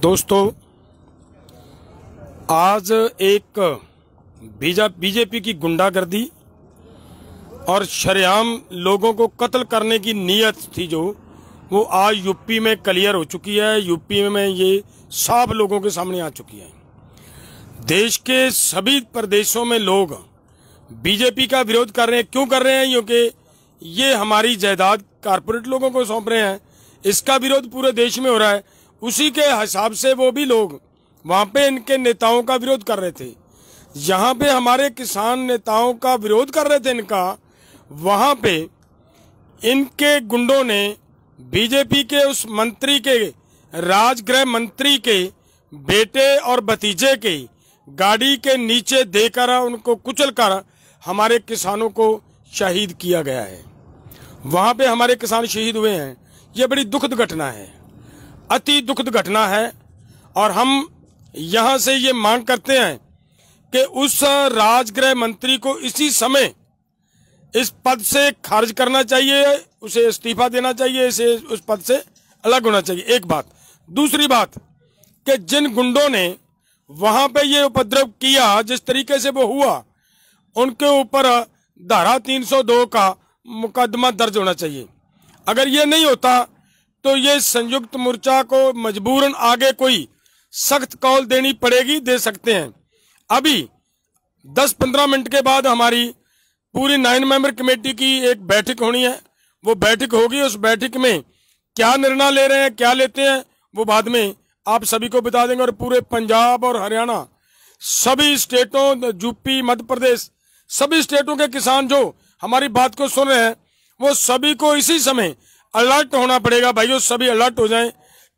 दोस्तों, आज एक बीजेपी की गुंडागर्दी और शरेआम लोगों को कत्ल करने की नीयत थी जो वो आज यूपी में क्लियर हो चुकी है। यूपी में ये साफ लोगों के सामने आ चुकी है। देश के सभी प्रदेशों में लोग बीजेपी का विरोध कर रहे हैं। क्यों कर रहे हैं? क्योंकि ये हमारी जायदाद कारपोरेट लोगों को सौंप रहे हैं। इसका विरोध पूरे देश में हो रहा है। उसी के हिसाब से वो भी लोग वहां पे इनके नेताओं का विरोध कर रहे थे। यहाँ पे हमारे किसान नेताओं का विरोध कर रहे थे इनका, वहां पे इनके गुंडों ने बीजेपी के उस मंत्री के, राजगृह मंत्री के बेटे और भतीजे के गाड़ी के नीचे देकर उनको कुचलकर हमारे किसानों को शहीद किया गया है। वहां पे हमारे किसान शहीद हुए हैं। ये बड़ी दुखद घटना है, अति दुखद घटना है। और हम यहां से ये मांग करते हैं कि उस राजगृह मंत्री को इसी समय इस पद से खारिज करना चाहिए, उसे इस्तीफा देना चाहिए, इसे उस पद से अलग होना चाहिए। एक बात। दूसरी बात कि जिन गुंडों ने वहां पे ये उपद्रव किया, जिस तरीके से वो हुआ, उनके ऊपर धारा 302 का मुकदमा दर्ज होना चाहिए। अगर ये नहीं होता तो ये संयुक्त मोर्चा को मजबूरन आगे कोई सख्त कॉल देनी पड़ेगी, दे सकते हैं। अभी 10-15 मिनट के बाद हमारी पूरी 9 मेंबर कमेटी की एक बैठक होनी है। वो बैठक होगी। उस बैठक में क्या निर्णय ले रहे हैं, क्या लेते हैं, वो बाद में आप सभी को बता देंगे। और पूरे पंजाब और हरियाणा, सभी स्टेटों, यूपी, मध्य प्रदेश, सभी स्टेटों के किसान जो हमारी बात को सुन रहे हैं, वो सभी को इसी समय अलर्ट होना पड़ेगा। भाइयों, सभी अलर्ट हो जाएं।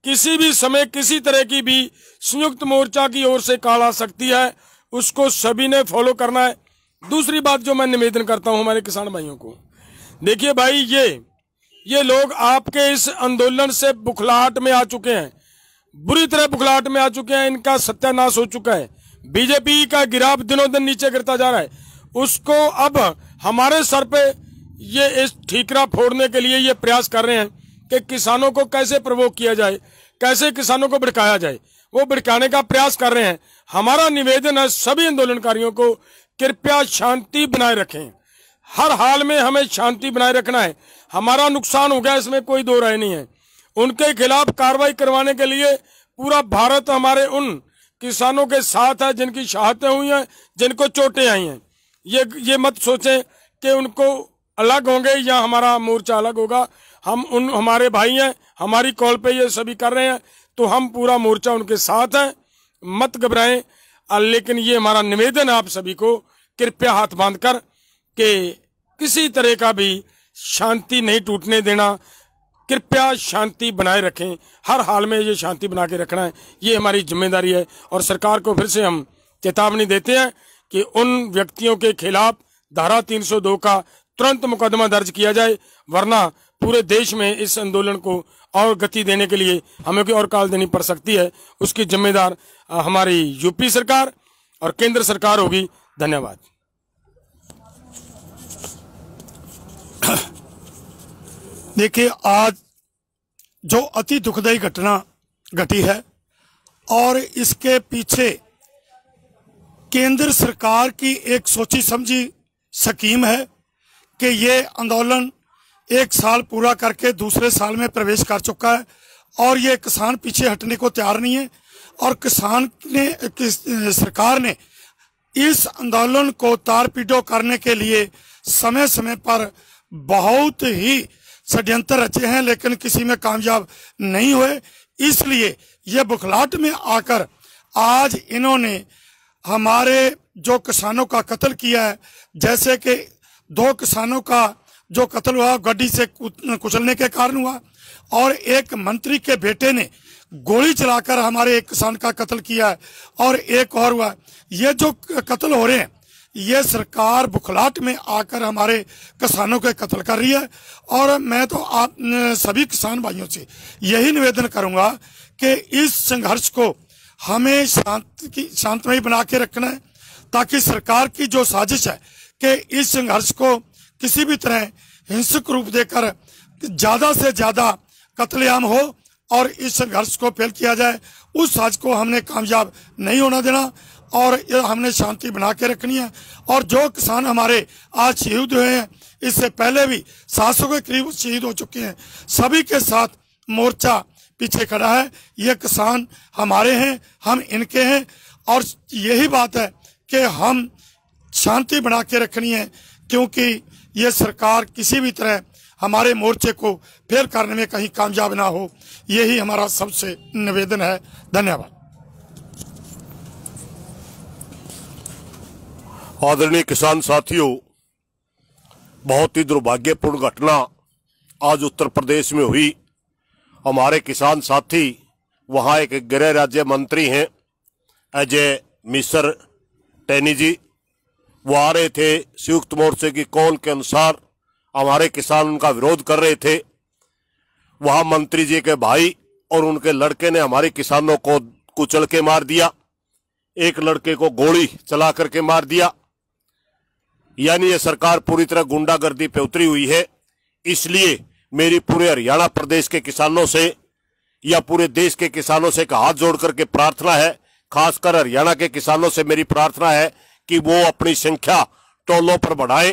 किसी भी समय किसी तरह की भी संयुक्त मोर्चा की ओर से कॉल आ सकती है, उसको सभी ने फॉलो करना है। दूसरी बात जो मैं निवेदन करता हूं हमारे किसान भाइयों को, देखिए भाई, ये लोग आपके इस आंदोलन से बुखलाहट में आ चुके हैं, बुरी तरह बुखलाहट में आ चुके हैं। इनका सत्यानाश हो चुका है। बीजेपी का गिराव दिनों दिन नीचे गिरता जा रहा है। उसको अब हमारे सर पे ये इस ठीकरा फोड़ने के लिए ये प्रयास कर रहे हैं कि किसानों को कैसे प्रवोक किया जाए, कैसे किसानों को भड़काया जाए। वो भड़काने का प्रयास कर रहे हैं। हमारा निवेदन है सभी आंदोलनकारियों को, कृपया शांति बनाए रखें। हर हाल में हमें शांति बनाए रखना है। हमारा नुकसान हो गया, इसमें कोई दो राय नहीं है। उनके खिलाफ कार्रवाई करवाने के लिए पूरा भारत हमारे उन किसानों के साथ है जिनकी शहादतें हुई हैं, जिनको चोटें आई हैं। ये मत सोचें कि उनको अलग होंगे या हमारा मोर्चा अलग होगा। हमारे भाई हैं, हमारी कॉल पे ये सभी कर रहे हैं, तो हम पूरा मोर्चा उनके साथ हैं। मत घबराएं। लेकिन ये हमारा निवेदन है आप सभी को, कृपया हाथ बांधकर कि किसी तरह का भी शांति नहीं टूटने देना। कृपया शांति बनाए रखें। हर हाल में ये शांति बना के रखना है, ये हमारी जिम्मेदारी है। और सरकार को फिर से हम चेतावनी देते हैं कि उन व्यक्तियों के खिलाफ धारा 302 का तुरंत मुकदमा दर्ज किया जाए, वरना पूरे देश में इस आंदोलन को और गति देने के लिए हमें कोई और काल देनी पड़ सकती है। उसकी जिम्मेदार हमारी यूपी सरकार और केंद्र सरकार होगी। धन्यवाद। देखिए, आज जो अति दुखदायी घटना घटी है और इसके पीछे केंद्र सरकार की एक सोची समझी स्कीम है कि ये आंदोलन 1 साल पूरा करके दूसरे साल में प्रवेश कर चुका है और ये किसान पीछे हटने को तैयार नहीं है। और सरकार ने इस आंदोलन को तार-पीटो करने के लिए समय समय पर बहुत ही षड्यंत्र रचे हैं, लेकिन किसी में कामयाब नहीं हुए। इसलिए ये बुखलाहट में आकर आज इन्होंने हमारे जो किसानों का कत्ल किया है, जैसे कि 2 किसानों का जो कत्ल हुआ गाड़ी से कुचलने के कारण हुआ, और एक मंत्री के बेटे ने गोली चलाकर हमारे एक किसान का कत्ल किया है, और एक और हुआ। ये जो कत्ल हो रहे हैं, ये सरकार बुखलाहट में आकर हमारे किसानों के कत्ल कर रही है। और मैं तो आप सभी किसान भाइयों से यही निवेदन करूंगा कि इस संघर्ष को हमें शांतमय बना के रखना है, ताकि सरकार की जो साजिश है कि इस संघर्ष को किसी भी तरह हिंसक रूप देकर ज्यादा से ज्यादा कत्लेआम हो, और इस संघर्ष को फेल किया जाए, उस साजिश को हमने कामयाब नहीं होना देना और हमने शांति बना के रखनी है। और जो किसान हमारे आज शहीद हुए हैं, इससे पहले भी 700 के करीब शहीद हो चुके हैं, सभी के साथ मोर्चा पीछे खड़ा है। ये किसान हमारे हैं, हम इनके हैं और यही बात है कि हम शांति बना के रखनी है, क्योंकि ये सरकार किसी भी तरह हमारे मोर्चे को फेल करने में कहीं कामयाब ना हो, यही हमारा सबसे निवेदन है। धन्यवाद। आदरणीय किसान साथियों, बहुत ही दुर्भाग्यपूर्ण घटना आज उत्तर प्रदेश में हुई। हमारे किसान साथी, वहां एक गृह राज्य मंत्री हैं अजय मिश्र टैनी जी, वो आ रहे थे संयुक्त मोर्चे की कॉल के अनुसार, हमारे किसान उनका विरोध कर रहे थे। वहां मंत्री जी के भाई और उनके लड़के ने हमारे किसानों को कुचल के मार दिया, एक लड़के को गोली चला करके मार दिया। यानी ये सरकार पूरी तरह गुंडागर्दी पे उतरी हुई है। इसलिए मेरी पूरे हरियाणा प्रदेश के किसानों से या पूरे देश के किसानों से एक हाथ जोड़ करके प्रार्थना है, खासकर हरियाणा के किसानों से मेरी प्रार्थना है कि वो अपनी संख्या टोलों पर बढ़ाएं,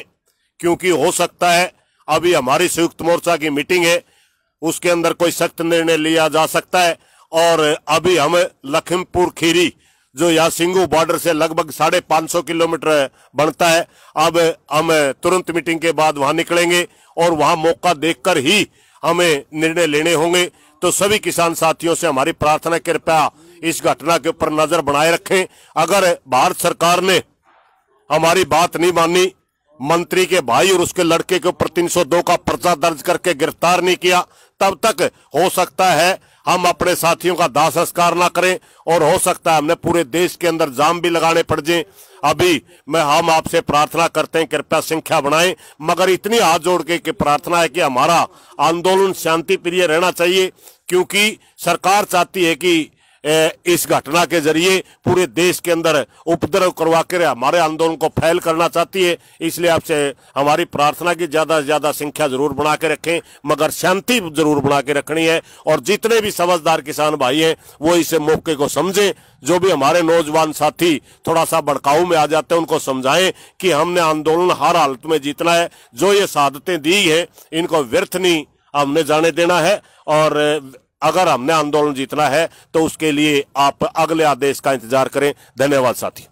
क्योंकि हो सकता है अभी हमारी संयुक्त मोर्चा की मीटिंग है, उसके अंदर कोई सख्त निर्णय लिया जा सकता है। और अभी हम लखीमपुर खीरी, जो यहाँ सिंगू बॉर्डर से लगभग 550 किलोमीटर बनता है, अब हम तुरंत मीटिंग के बाद वहां निकलेंगे और वहां मौका देखकर ही हमें निर्णय लेने होंगे। तो सभी किसान साथियों से हमारी प्रार्थना, कृपया इस घटना के ऊपर नजर बनाए रखें। अगर भारत सरकार ने हमारी बात नहीं मानी, मंत्री के भाई और उसके लड़के के ऊपर 302 का पर्चा दर्ज करके गिरफ्तार नहीं किया, तब तक हो सकता है हम अपने साथियों का दाह संस्कार ना करें और हो सकता है हमने पूरे देश के अंदर जाम भी लगाने पड़ जाए। अभी हम आपसे प्रार्थना करते हैं, कृपया संख्या बढ़ाएं, मगर इतनी हाथ जोड़ के प्रार्थना है कि हमारा आंदोलन शांति प्रिय रहना चाहिए, क्योंकि सरकार चाहती है कि इस घटना के जरिए पूरे देश के अंदर उपद्रव करवा कर हमारे आंदोलन को फैल करना चाहती है। इसलिए आपसे हमारी प्रार्थना की ज्यादा से ज्यादा संख्या जरूर बना के रखें, मगर शांति जरूर बना के रखनी है। और जितने भी समझदार किसान भाई हैं वो इस मौके को समझें। जो भी हमारे नौजवान साथी थोड़ा सा भड़काऊ में आ जाते हैं, उनको समझाएं कि हमने आंदोलन हर हालत में जीतना है। जो ये शहादतें दी है इनको व्यर्थ नहीं हमने जाने देना है, और अगर हमने आंदोलन जीतना है तो उसके लिए आप अगले आदेश का इंतजार करें। धन्यवाद साथी।